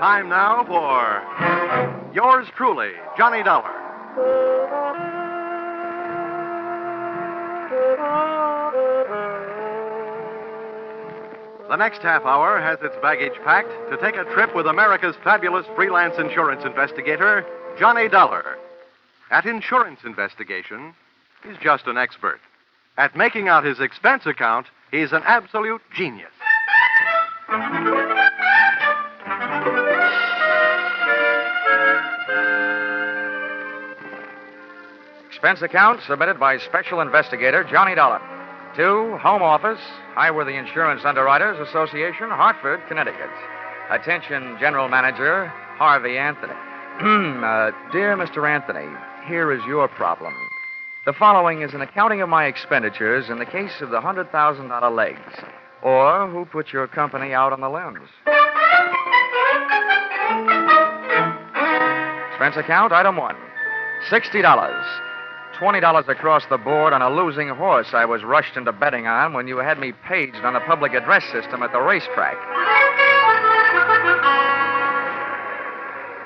Time now for yours truly, Johnny Dollar. The next half hour has its baggage packed to take a trip with America's fabulous freelance insurance investigator, Johnny Dollar. At insurance investigation, he's just an expert. At making out his expense account, he's an absolute genius. Expense account submitted by Special Investigator Johnny Dollar to Home Office, Highworthy Insurance Underwriters Association, Hartford, Connecticut. Attention, General Manager Harvey Anthony. Dear Mr. Anthony, here is your problem. The following is an accounting of my expenditures in the case of the $100,000 legs, or who put your company out on the limbs. Expense account, item 1, $60. $20 across the board on a losing horse I was rushed into betting on when you had me paged on the public address system at the racetrack.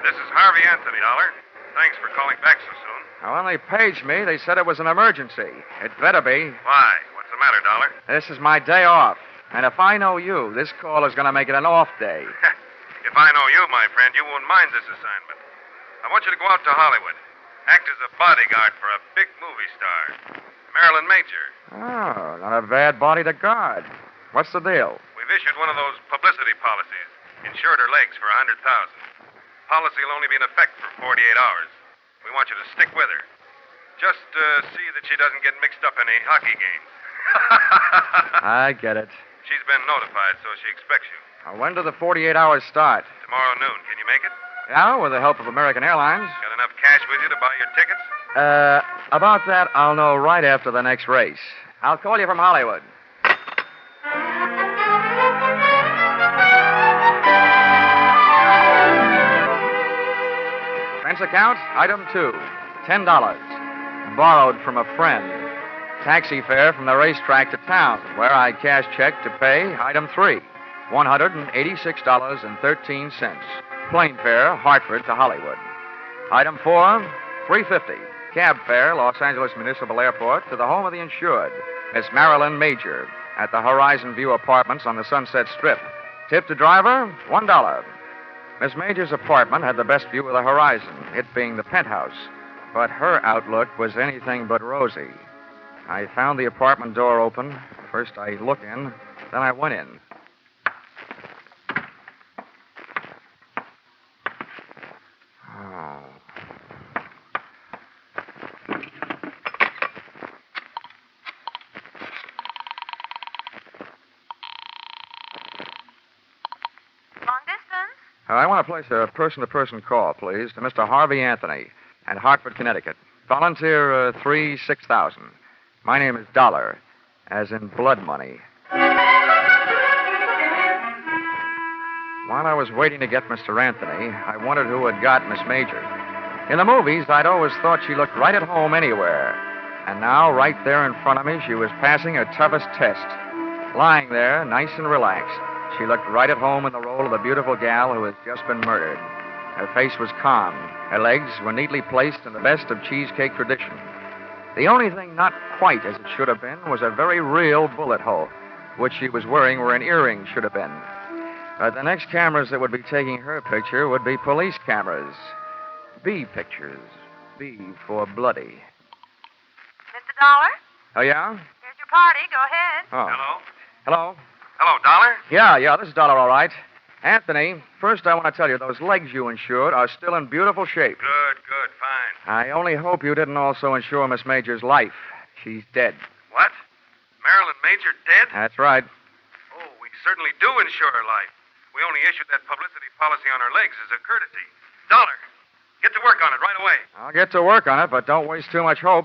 This is Harvey Anthony, Dollar. Thanks for calling back so soon. Now, when they paged me, they said it was an emergency. It better be. Why? What's the matter, Dollar? This is my day off. And if I know you, this call is going to make it an off day. If I know you, my friend, you won't mind this assignment. I want you to go out to Hollywood. Act as a bodyguard for a big movie star, Marilyn Major. Oh, not a bad body to guard. What's the deal? We've issued one of those publicity policies. Insured her legs for $100,000. Policy will only be in effect for 48 hours. We want you to stick with her. Just see that she doesn't get mixed up in any hockey games. I get it. She's been notified, so she expects you. Now, when do the 48 hours start? Tomorrow noon. Can you make it? Yeah, with the help of American Airlines. Got enough cash with you to buy your tickets? About that, I'll know right after the next race. I'll call you from Hollywood. Expense account, item 2, $10. Borrowed from a friend. Taxi fare from the racetrack to town, where I cash check to pay, item 3, $186.13. Plane fare, Hartford to Hollywood. Item 4, $350. Cab fare, Los Angeles Municipal Airport to the home of the insured, Miss Marilyn Major, at the Horizon View Apartments on the Sunset Strip. Tip to driver, $1. Miss Major's apartment had the best view of the horizon, it being the penthouse. But her outlook was anything but rosy. I found the apartment door open. First I looked in, then I went in. I want to place a person-to-person call, please, to Mr. Harvey Anthony at Hartford, Connecticut. Volunteer 3-6000. My name is Dollar, as in blood money. While I was waiting to get Mr. Anthony, I wondered who had got Miss Major. In the movies, I'd always thought she looked right at home anywhere. And now, right there in front of me, she was passing her toughest test. Lying there, nice and relaxed. She looked right at home in the role of the beautiful gal who had just been murdered. Her face was calm. Her legs were neatly placed in the best of cheesecake tradition. The only thing not quite as it should have been was a very real bullet hole, which she was wearing where an earring should have been. But the next cameras that would be taking her picture would be police cameras. B pictures. B for bloody. Mr. Dollar? Oh, yeah? Here's your party. Go ahead. Oh. Hello? Hello? Hello, Dollar? Yeah, this is Dollar, all right. Anthony, first I want to tell you, those legs you insured are still in beautiful shape. Good, fine. I only hope you didn't also insure Miss Major's life. She's dead. What? Marilyn Major dead? That's right. Oh, we certainly do insure her life. We only issued that publicity policy on her legs as a courtesy. Dollar, get to work on it right away. I'll get to work on it, but don't waste too much hope.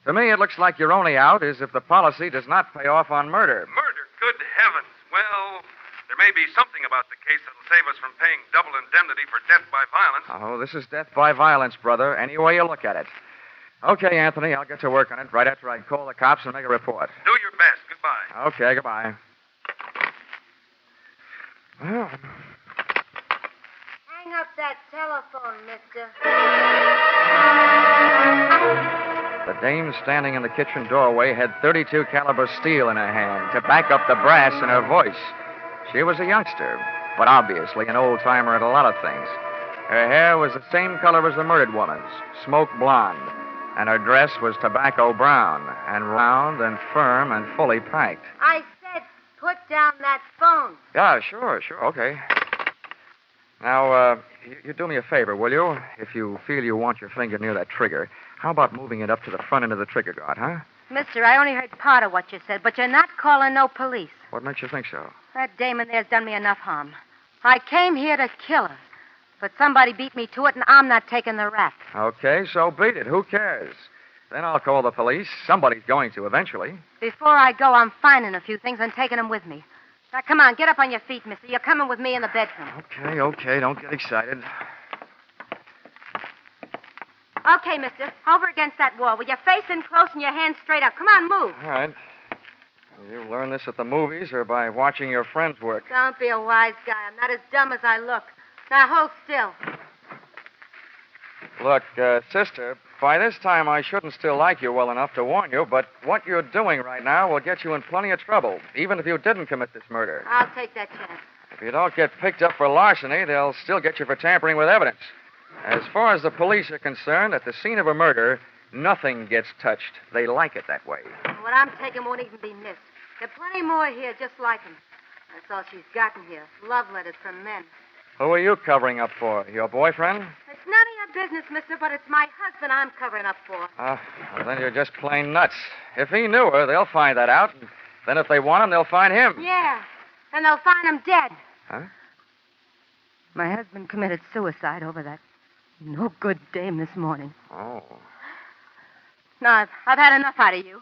To me, it looks like your only out is if the policy does not pay off on murder. Murder? Good heavens. Well, there may be something about the case that'll save us from paying double indemnity for death by violence. Oh, this is death by violence, brother, any way you look at it. Okay, Anthony, I'll get to work on it right after I call the cops and make a report. Do your best. Goodbye. Okay, goodbye. Well, up that telephone, mister. The dame standing in the kitchen doorway had .32 caliber steel in her hand to back up the brass in her voice. She was a youngster, but obviously an old-timer at a lot of things. Her hair was the same color as the murdered woman's, smoke blonde, and her dress was tobacco brown and round and firm and fully packed. I said put down that phone. Yeah, sure, okay. Now, you do me a favor, will you? If you feel you want your finger near that trigger, how about moving it up to the front end of the trigger guard, huh? Mister, I only heard part of what you said, but you're not calling no police. What makes you think so? That dame in there's done me enough harm. I came here to kill her, but somebody beat me to it, and I'm not taking the rap. Okay, so beat it. Who cares? Then I'll call the police. Somebody's going to eventually. Before I go, I'm finding a few things and taking them with me. Now, come on, get up on your feet, mister. You're coming with me in the bedroom. Okay, don't get excited. Okay, mister. Over against that wall with your face in close and your hands straight up. Come on, move. All right. You learn this at the movies or by watching your friends work? Don't be a wise guy. I'm not as dumb as I look. Now, hold still. Look, sister, by this time I shouldn't still like you well enough to warn you, but what you're doing right now will get you in plenty of trouble, even if you didn't commit this murder. I'll take that chance. If you don't get picked up for larceny, they'll still get you for tampering with evidence. As far as the police are concerned, at the scene of a murder, nothing gets touched. They like it that way. What I'm taking won't even be missed. There are plenty more here just like him. That's all she's gotten here. Love letters from men. Who are you covering up for? Your boyfriend? It's none of your business, mister, but it's my husband I'm covering up for. Well, then you're just plain nuts. If he knew her, they'll find that out. And then if they want him, they'll find him. Yeah, and they'll find him dead. Huh? My husband committed suicide over that no good dame this morning. Oh. No, I've had enough out of you.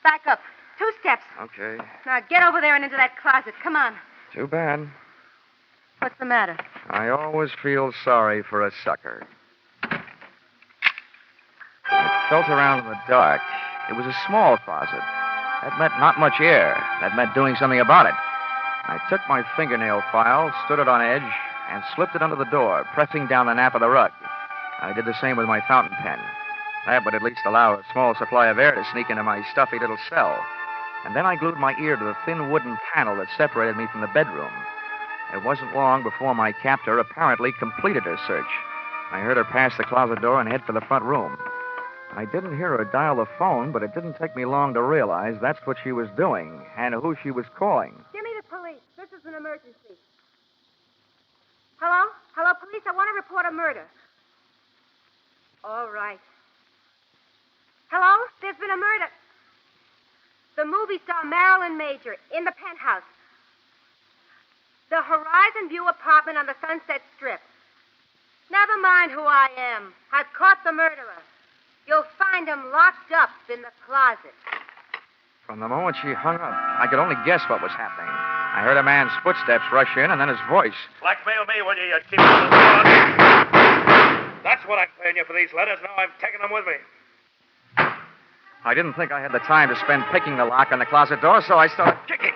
Back up. 2 steps. Okay. Now get over there and into that closet. Come on. Too bad. What's the matter? I always feel sorry for a sucker. I felt around in the dark. It was a small closet. That meant not much air. That meant doing something about it. I took my fingernail file, stood it on edge, and slipped it under the door, pressing down the nap of the rug. I did the same with my fountain pen. That would at least allow a small supply of air to sneak into my stuffy little cell. And then I glued my ear to the thin wooden panel that separated me from the bedroom. It wasn't long before my captor apparently completed her search. I heard her pass the closet door and head for the front room. I didn't hear her dial the phone, but it didn't take me long to realize that's what she was doing and who she was calling. Give me the police. This is an emergency. Hello? Hello, police. I want to report a murder. All right. Hello? There's been a murder. The movie star Marilyn Major in the penthouse. The Horizon View apartment on the Sunset Strip. Never mind who I am. I've caught the murderer. You'll find him locked up in the closet. From the moment she hung up, I could only guess what was happening. I heard a man's footsteps rush in, and then his voice. Blackmail me, will you, you cheap little dog? That's what I'm paying you for these letters. Now I'm taking them with me. I didn't think I had the time to spend picking the lock on the closet door, so I started kicking.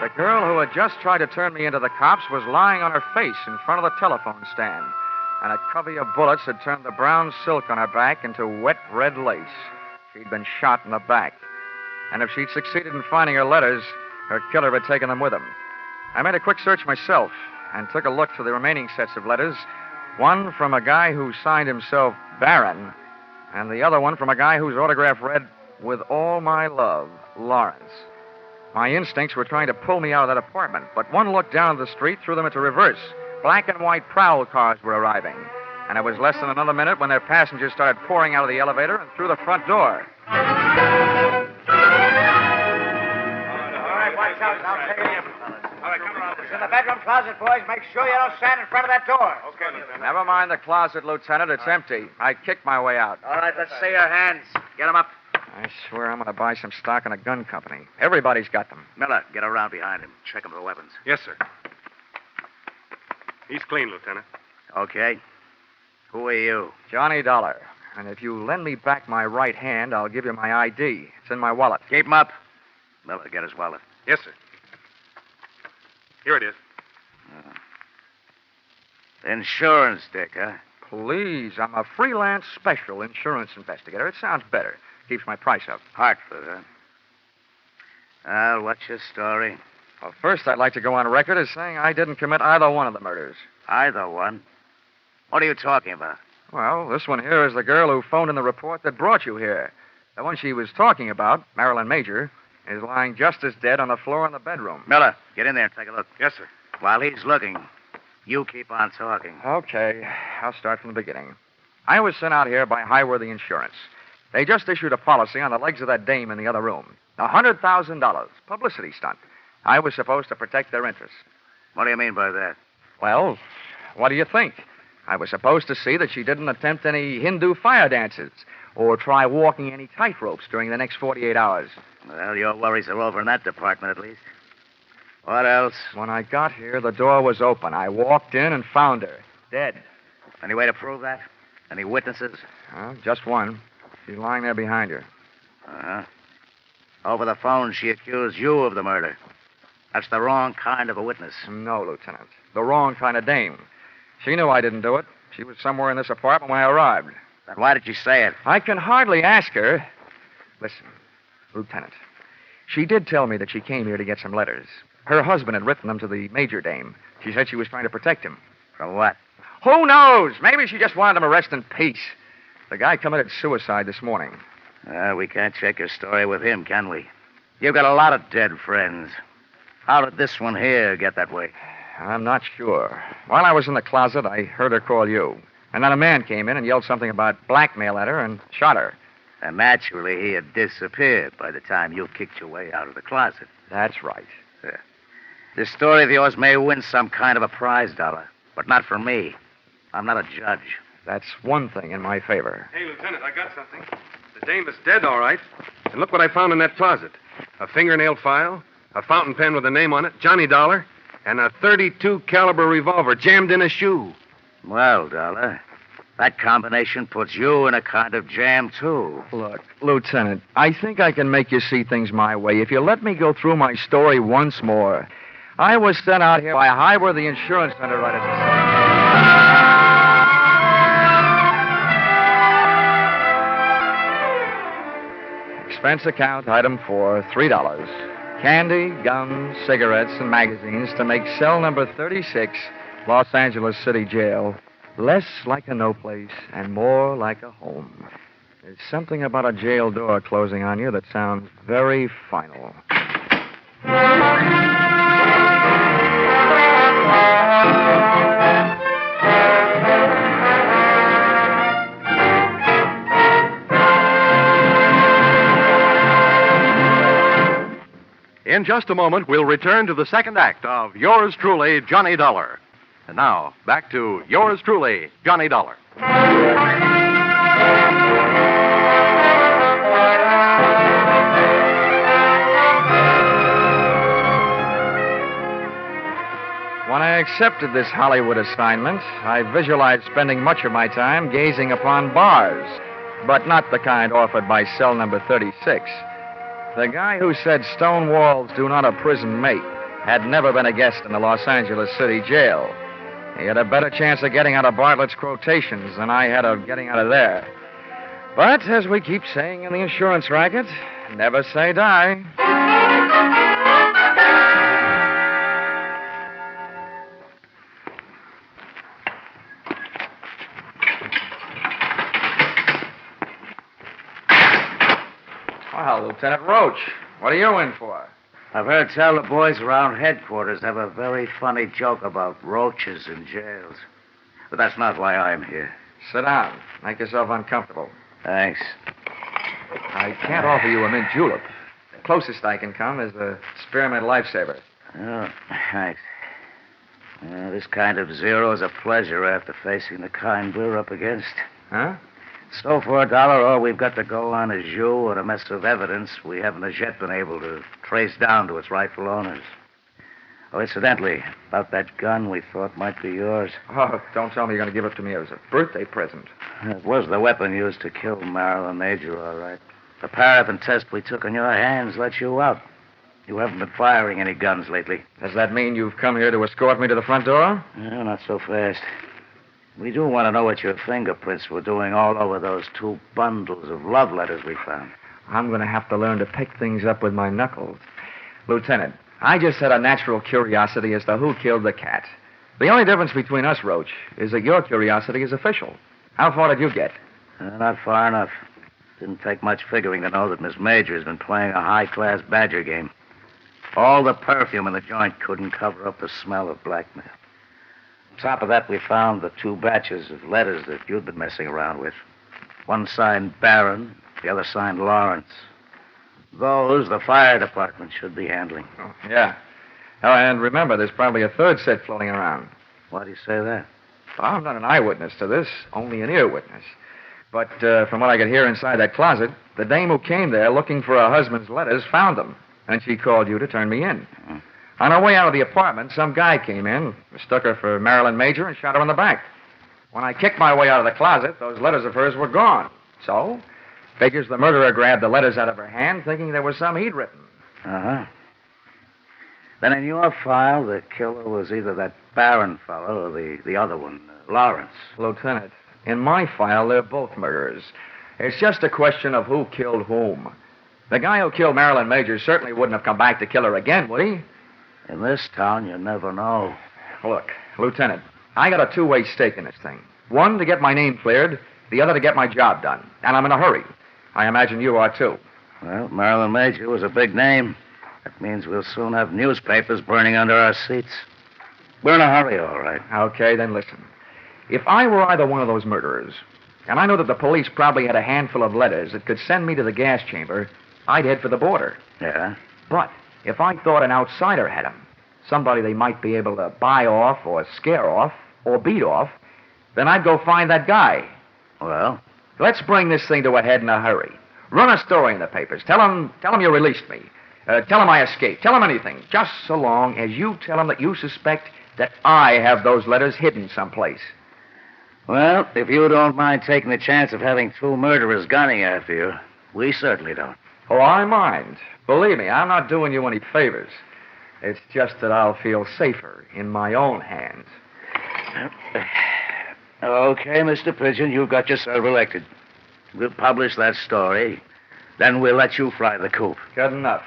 The girl who had just tried to turn me into the cops was lying on her face in front of the telephone stand, and a covey of bullets had turned the brown silk on her back into wet red lace. She'd been shot in the back. And if she'd succeeded in finding her letters, her killer had taken them with him. I made a quick search myself and took a look through the remaining sets of letters. One from a guy who signed himself Baron, and the other one from a guy whose autograph read, "With all my love, Lawrence." My instincts were trying to pull me out of that apartment, but one look down the street threw them into reverse. Black and white prowl cars were arriving, and it was less than another minute when their passengers started pouring out of the elevator and through the front door. All right, watch out. I'll take it. All right, come around. It's in the bedroom closet, boys. Make sure you don't stand in front of that door. Okay, Lieutenant. Never mind the closet, Lieutenant. It's empty. I kicked my way out. All right, let's see your hands. Get them up. I swear I'm going to buy some stock in a gun company. Everybody's got them. Miller, get around behind him. Check him for weapons. Yes, sir. He's clean, Lieutenant. Okay. Who are you? Johnny Dollar. And if you lend me back my right hand, I'll give you my ID. It's in my wallet. Keep him up. Miller, get his wallet. Yes, sir. Here it is. Insurance, Dick, huh? Please, I'm a freelance special insurance investigator. It sounds better. Keeps my price up. Hartford, huh? Well, what's your story? Well, first, I'd like to go on record as saying I didn't commit either one of the murders. Either one? What are you talking about? Well, this one here is the girl who phoned in the report that brought you here. The one she was talking about, Marilyn Major, is lying just as dead on the floor in the bedroom. Miller, get in there and take a look. Yes, sir. While he's looking, you keep on talking. Okay, I'll start from the beginning. I was sent out here by Highworthy Insurance. They just issued a policy on the legs of that dame in the other room. $100,000. Publicity stunt. I was supposed to protect their interests. What do you mean by that? Well, what do you think? I was supposed to see that she didn't attempt any Hindu fire dances or try walking any tightropes during the next 48 hours. Well, your worries are over in that department, at least. What else? When I got here, the door was open. I walked in and found her, dead. Any way to prove that? Any witnesses? Just one. She's lying there behind her. Uh-huh. Over the phone, she accused you of the murder. That's the wrong kind of a witness. No, Lieutenant. The wrong kind of dame. She knew I didn't do it. She was somewhere in this apartment when I arrived. Then why did you say it? I can hardly ask her. Listen, Lieutenant. She did tell me that she came here to get some letters. Her husband had written them to the major dame. She said she was trying to protect him. From what? Who knows? Maybe she just wanted him to rest in peace. The guy committed suicide this morning. We can't check your story with him, can we? You've got a lot of dead friends. How did this one here get that way? I'm not sure. While I was in the closet, I heard her call you. And then a man came in and yelled something about blackmail at her and shot her. And naturally, he had disappeared by the time you kicked your way out of the closet. That's right. This story of yours may win some kind of a prize dollar, but not for me. I'm not a judge. That's one thing in my favor. Hey, Lieutenant, I got something. The dame is dead, all right. And look what I found in that closet. A fingernail file, a fountain pen with a name on it, Johnny Dollar, and a .32 caliber revolver jammed in a shoe. Well, Dollar, that combination puts you in a kind of jam, too. Look, Lieutenant, I think I can make you see things my way if you let me go through my story once more. I was sent out here by Highworthy Insurance underwriters. Expense account, item 4, $3. Candy, gum, cigarettes, and magazines to make cell number 36, Los Angeles City Jail, less like a no place and more like a home. There's something about a jail door closing on you that sounds very final. In just a moment, we'll return to the second act of Yours Truly, Johnny Dollar. And now, back to Yours Truly, Johnny Dollar. When I accepted this Hollywood assignment, I visualized spending much of my time gazing upon bars, but not the kind offered by cell number 36. The guy who said stone walls do not a prison make had never been a guest in the Los Angeles City Jail. He had a better chance of getting out of Bartlett's quotations than I had of getting out of there. But, as we keep saying in the insurance racket, never say die. Well, Lieutenant Roach, what are you in for? I've heard tell the boys around headquarters have a very funny joke about roaches in jails. But that's not why I'm here. Sit down. Make yourself uncomfortable. Thanks. I can't offer you a mint julep. The closest I can come is a spearmint lifesaver. Oh, thanks. This kind of zero is a pleasure after facing the kind we're up against. Huh? So for $1, all we've got to go on is you and a mess of evidence we haven't as yet been able to trace down to its rightful owners. Oh, incidentally, about that gun we thought might be yours. Oh, don't tell me you're going to give it to me as a birthday present. It was the weapon used to kill Marilyn Major, all right. The paraffin test we took on your hands let you out. You haven't been firing any guns lately. Does that mean you've come here to escort me to the front door? No, not so fast. We do want to know what your fingerprints were doing all over those 2 bundles of love letters we found. I'm going to have to learn to pick things up with my knuckles. Lieutenant, I just had a natural curiosity as to who killed the cat. The only difference between us, Roach, is that your curiosity is official. How far did you get? Not far enough. Didn't take much figuring to know that Miss Major has been playing a high-class badger game. All the perfume in the joint couldn't cover up the smell of blackmail. On top of that, we found the 2 batches of letters that you'd been messing around with. One signed Barron, the other signed Lawrence. Those, the fire department should be handling. Oh, yeah. Oh, and remember, there's probably a 3rd set floating around. Why do you say that? Well, I'm not an eyewitness to this, only an ear witness. But from what I could hear inside that closet, the dame who came there looking for her husband's letters found them, and she called you to turn me in. Mm-hmm. On her way out of the apartment, some guy came in, mistook her for Marilyn Major, and shot her in the back. When I kicked my way out of the closet, those letters of hers were gone. So, figures the murderer grabbed the letters out of her hand, thinking there was some he'd written. Uh-huh. Then in your file, the killer was either that Barron fellow or the other one, Lawrence. Lieutenant, in my file, they're both murderers. It's just a question of who killed whom. The guy who killed Marilyn Major certainly wouldn't have come back to kill her again, would he? In this town, you never know. Look, Lieutenant, I got a 2-way stake in this thing. One, to get my name cleared. The other, to get my job done. And I'm in a hurry. I imagine you are, too. Well, Marilyn Major was a big name. That means we'll soon have newspapers burning under our seats. We're in a hurry, all right. Okay, then listen. If I were either one of those murderers, and I know that the police probably had a handful of letters that could send me to the gas chamber, I'd head for the border. Yeah? But if I thought an outsider had them, somebody they might be able to buy off or scare off or beat off, then I'd go find that guy. Well? Let's bring this thing to a head in a hurry. Run a story in the papers. Tell them you released me. Tell them I escaped. Tell them anything. Just so long as you tell them that you suspect that I have those letters hidden someplace. Well, if you don't mind taking the chance of having 2 murderers gunning after you, we certainly don't. Oh, I mind. Believe me, I'm not doing you any favors. It's just that I'll feel safer in my own hands. Okay, Mr. Pigeon, you've got yourself elected. We'll publish that story. Then we'll let you fly the coop. Good enough.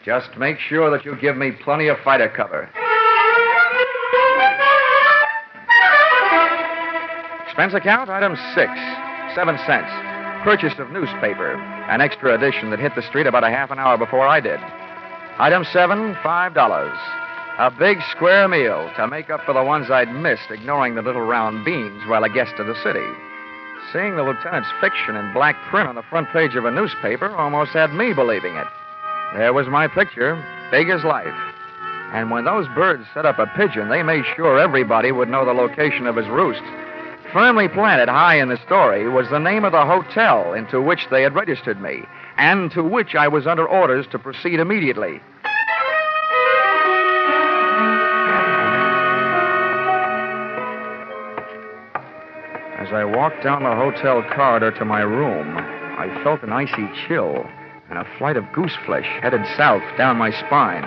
Just make sure that you give me plenty of fighter cover. Expense account, item 6, 7 cents. Purchase of newspaper, an extra edition that hit the street about a half an hour before I did. Item 7, $5. A big square meal to make up for the ones I'd missed ignoring the little round beans while a guest of the city. Seeing the lieutenant's fiction in black print on the front page of a newspaper almost had me believing it. There was my picture, big as life. And when those birds set up a pigeon, they made sure everybody would know the location of his roost. Firmly planted high in the story was the name of the hotel into which they had registered me, and to which I was under orders to proceed immediately. As I walked down the hotel corridor to my room, I felt an icy chill and a flight of goose flesh headed south down my spine.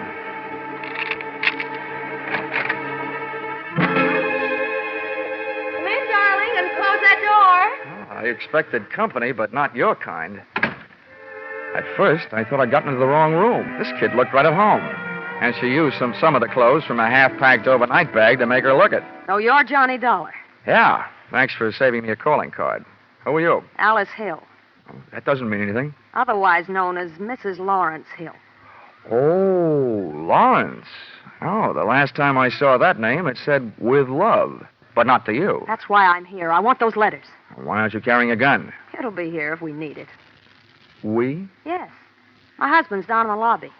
Come in, darling, and close that door. I expected company, but not your kind. At first, I thought I'd gotten into the wrong room. This kid looked right at home. And she used some of the clothes from a half-packed overnight bag to make her look it. Oh, you're Johnny Dollar. Yeah, thanks for saving me a calling card. Who are you? Alice Hill, Oh, that doesn't mean anything. otherwise known as Mrs. Lawrence Hill. Oh, Lawrence. Oh, the last time I saw that name, it said with love, but not to you. That's why I'm here. I want those letters. Why aren't you carrying a gun? It'll be here if we need it. We? Yes. My husband's down in the lobby.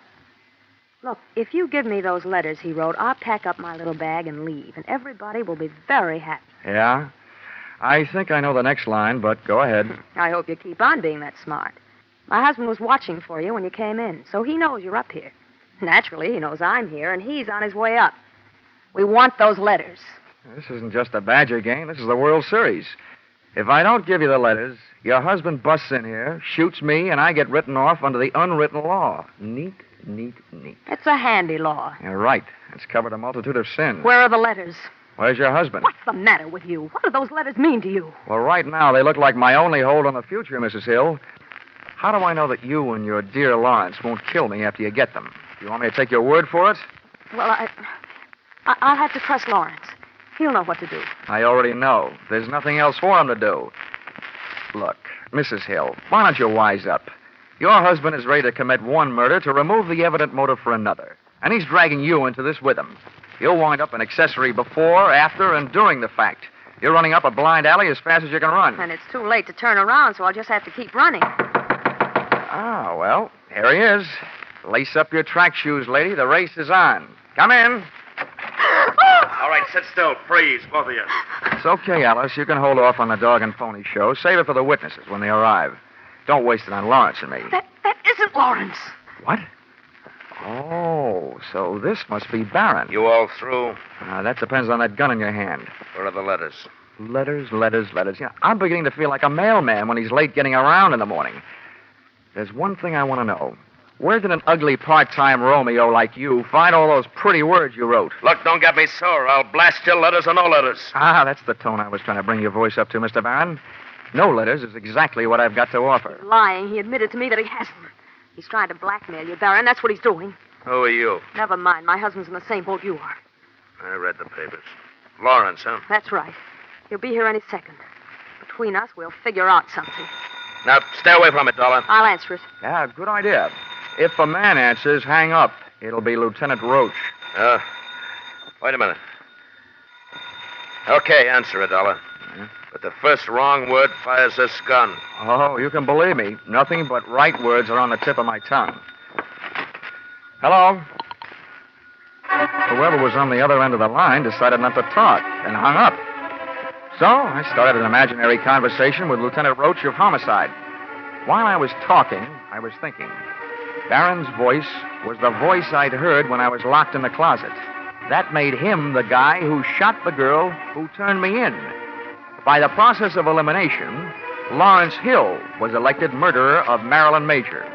Look, if you give me those letters he wrote, I'll pack up my little bag and leave, and everybody will be very happy. Yeah? I think I know the next line, but go ahead. I hope you keep on being that smart. My husband was watching for you when you came in, so he knows you're up here. Naturally, he knows I'm here, and he's on his way up. We want those letters. This isn't just a Badger game. This is the World Series. If I don't give you the letters, your husband busts in here, shoots me, and I get written off under the unwritten law. Neat, neat, neat. It's a handy law. You're right. It's covered a multitude of sins. Where are the letters? Where's your husband? What's the matter with you? What do those letters mean to you? Well, right now, they look like my only hold on the future, Mrs. Hill. How do I know that you and your dear Lawrence won't kill me after you get them? Do you want me to take your word for it? Well, I'll have to trust Lawrence. He'll know what to do. I already know. There's nothing else for him to do. Look, Mrs. Hill, why don't you wise up? Your husband is ready to commit one murder to remove the evident motive for another. And he's dragging you into this with him. You'll wind up an accessory before, after, and during the fact. You're running up a blind alley as fast as you can run. And it's too late to turn around, so I'll just have to keep running. Ah, well, here he is. Lace up your track shoes, lady. The race is on. Come in. All right, sit still. Freeze, both of you. It's okay, Alice. You can hold off on the dog and pony show. Save it for the witnesses when they arrive. Don't waste it on Lawrence and me. That isn't Lawrence. What? Oh, so this must be Barron. You all through? That depends on that gun in your hand. Where are the letters? Letters. Yeah, I'm beginning to feel like a mailman when he's late getting around in the morning. There's one thing I want to know. Where did an ugly part-time Romeo like you find all those pretty words you wrote? Look, don't get me sore. I'll blast your letters or no letters. That's the tone I was trying to bring your voice up to, Mr. Barron. No letters is exactly what I've got to offer. Lying. He admitted to me that he hasn't. He's trying to blackmail you, Barron. That's what he's doing. Who are you? Never mind. My husband's in the same boat you are. I read the papers. Lawrence, huh? That's right. He'll be here any second. Between us, we'll figure out something. Now, stay away from it, Dollar. I'll answer it. Yeah, good idea. If a man answers, hang up. It'll be Lieutenant Roach. Wait a minute. Okay, answer it, Dollar. Yeah. But the first wrong word fires this gun. Oh, you can believe me. Nothing but right words are on the tip of my tongue. Hello? Whoever was on the other end of the line decided not to talk and hung up. So I started an imaginary conversation with Lieutenant Roach of Homicide. While I was talking, I was thinking. Barron's voice was the voice I'd heard when I was locked in the closet. That made him the guy who shot the girl who turned me in. By the process of elimination, Lawrence Hill was elected murderer of Marilyn Major.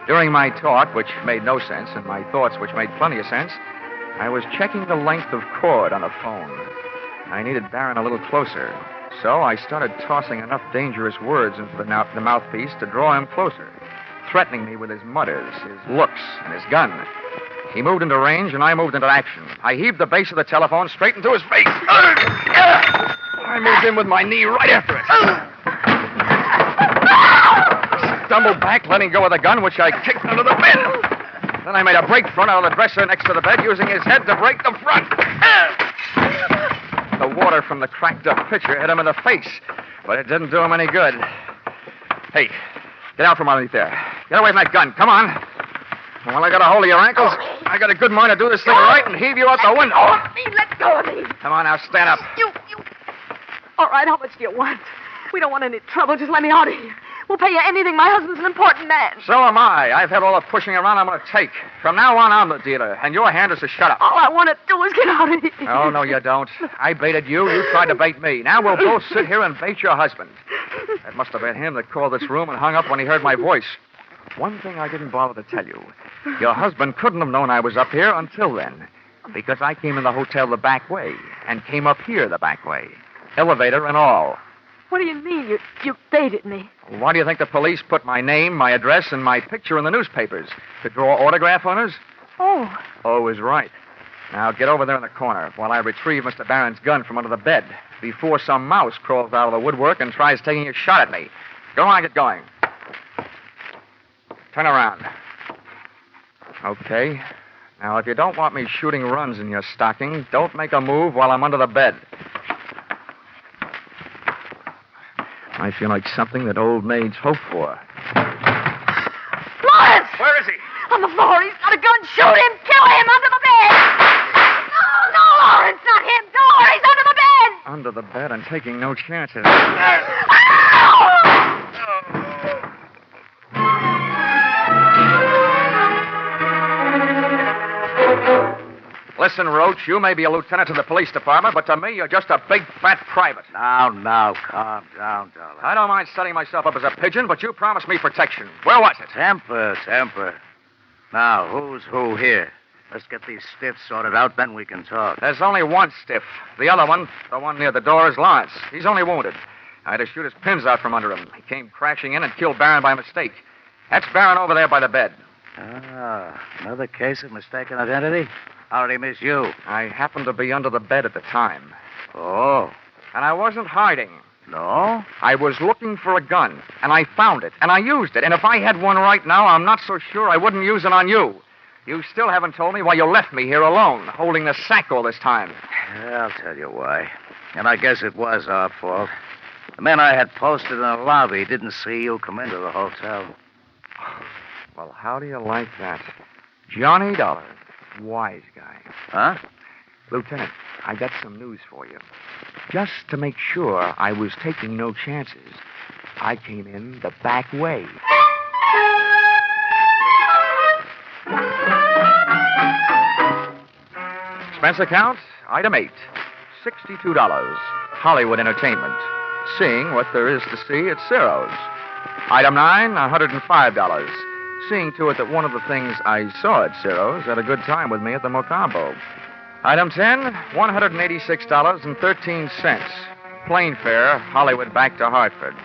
During my talk, which made no sense, and my thoughts, which made plenty of sense, I was checking the length of cord on the phone. I needed Barron a little closer, so I started tossing enough dangerous words into the mouthpiece to draw him closer, threatening me with his mutters, his looks, and his gun. He moved into range, and I moved into action. I heaved the base of the telephone straight into his face. I moved in with my knee right after it. I stumbled back, letting go of the gun, which I kicked under the bed. Then I made a break front out of the dresser next to the bed, using his head to break the front. The water from the cracked-up pitcher hit him in the face, but it didn't do him any good. Hey, get out from underneath there. Get away from that gun. Come on. Well, I got a hold of your ankles. I got a good mind to do this thing right and heave you out the window. Let go of me. Come on now, stand up. You. All right, how much do you want? We don't want any trouble. Just let me out of here. We'll pay you anything. My husband's an important man. So am I. I've had all the pushing around I'm going to take. From now on, I'm the dealer, and your hand is to shut up. All I want to do is get out of here. Oh, no, you don't. I baited you. You tried to bait me. Now we'll both sit here and bait your husband. That must have been him that called this room and hung up when he heard my voice. One thing I didn't bother to tell you. Your husband couldn't have known I was up here until then, because I came in the hotel the back way and came up here the back way. Elevator and all. What do you mean? You baited me? Why do you think the police put my name, my address, and my picture in the newspapers? To draw autograph owners? Oh. Oh is right. Now get over there in the corner while I retrieve Mr. Barron's gun from under the bed before some mouse crawls out of the woodwork and tries taking a shot at me. Go on, get going. Turn around. Okay. Now, if you don't want me shooting runs in your stocking, don't make a move while I'm under the bed. I feel like something that old maids hope for. Lawrence! Where is he? On the floor. He's got a gun. Shoot him. Kill him under the bed. No, Lawrence, not him. Don't worry. He's under the bed. Under the bed and taking no chances. Listen, Roach, you may be a lieutenant to the police department, but to me, you're just a big, fat private. Now, calm down, Dollar. I don't mind setting myself up as a pigeon, but you promised me protection. Where was it? Temper. Now, who's who here? Let's get these stiffs sorted out, then we can talk. There's only one stiff. The other one, the one near the door, is Lawrence. He's only wounded. I had to shoot his pins out from under him. He came crashing in and killed Barron by mistake. That's Barron over there by the bed. Ah, another case of mistaken identity? How'd he miss you? I happened to be under the bed at the time. Oh. And I wasn't hiding. No? I was looking for a gun, and I found it, and I used it. And if I had one right now, I'm not so sure I wouldn't use it on you. You still haven't told me why you left me here alone, holding the sack all this time. I'll tell you why. And I guess it was our fault. The men I had posted in the lobby didn't see you come into the hotel. Well, how do you like that? Johnny Dollar, wise guy. Huh? Lieutenant, I got some news for you. Just to make sure I was taking no chances, I came in the back way. Expense account, item 8, $62. Hollywood Entertainment. Seeing what there is to see at Ciro's. Item 9, $105. Seeing to it that one of the things I saw at Ciro's had a good time with me at the Mocambo. Item 10, $186.13. Plane fare, Hollywood back to Hartford.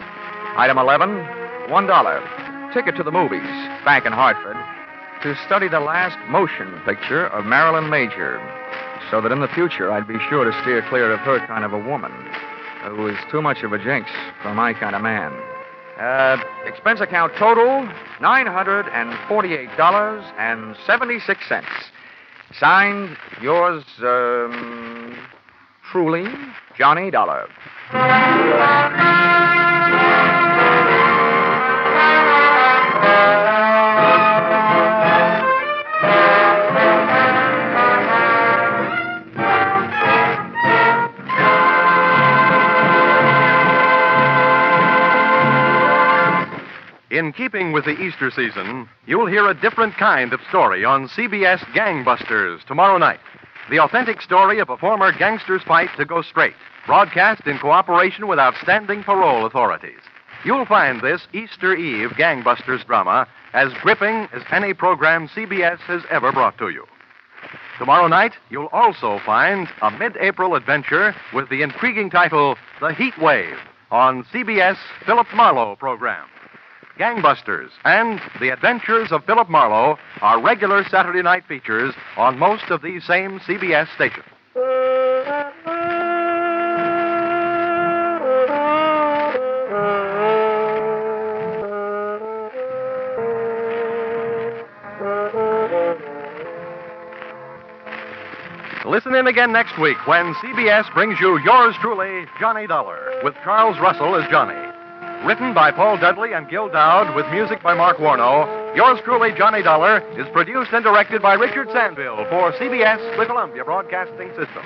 Item 11, $1. Ticket to the movies, back in Hartford, to study the last motion picture of Marilyn Major, so that in the future I'd be sure to steer clear of her kind of a woman, who is too much of a jinx for my kind of man. Expense account total, $948.76. Signed, yours, truly, Johnny Dollar. In keeping with the Easter season, you'll hear a different kind of story on CBS Gangbusters tomorrow night. The authentic story of a former gangster's fight to go straight, broadcast in cooperation with outstanding parole authorities. You'll find this Easter Eve Gangbusters drama as gripping as any program CBS has ever brought to you. Tomorrow night, you'll also find a mid-April adventure with the intriguing title, The Heat Wave, on CBS Philip Marlowe program. Gangbusters and The Adventures of Philip Marlowe are regular Saturday night features on most of these same CBS stations. Listen in again next week when CBS brings you yours truly, Johnny Dollar, with Charles Russell as Johnny. Written by Paul Dudley and Gil Dowd with music by Mark Warno, yours truly, Johnny Dollar, is produced and directed by Richard Sandville for CBS, the Columbia Broadcasting System.